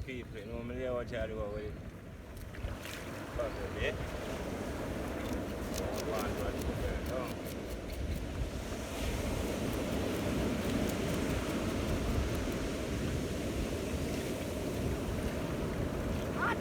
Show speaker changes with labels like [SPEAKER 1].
[SPEAKER 1] people, you know, I hear what you do with it. Possibly. One,
[SPEAKER 2] Hot.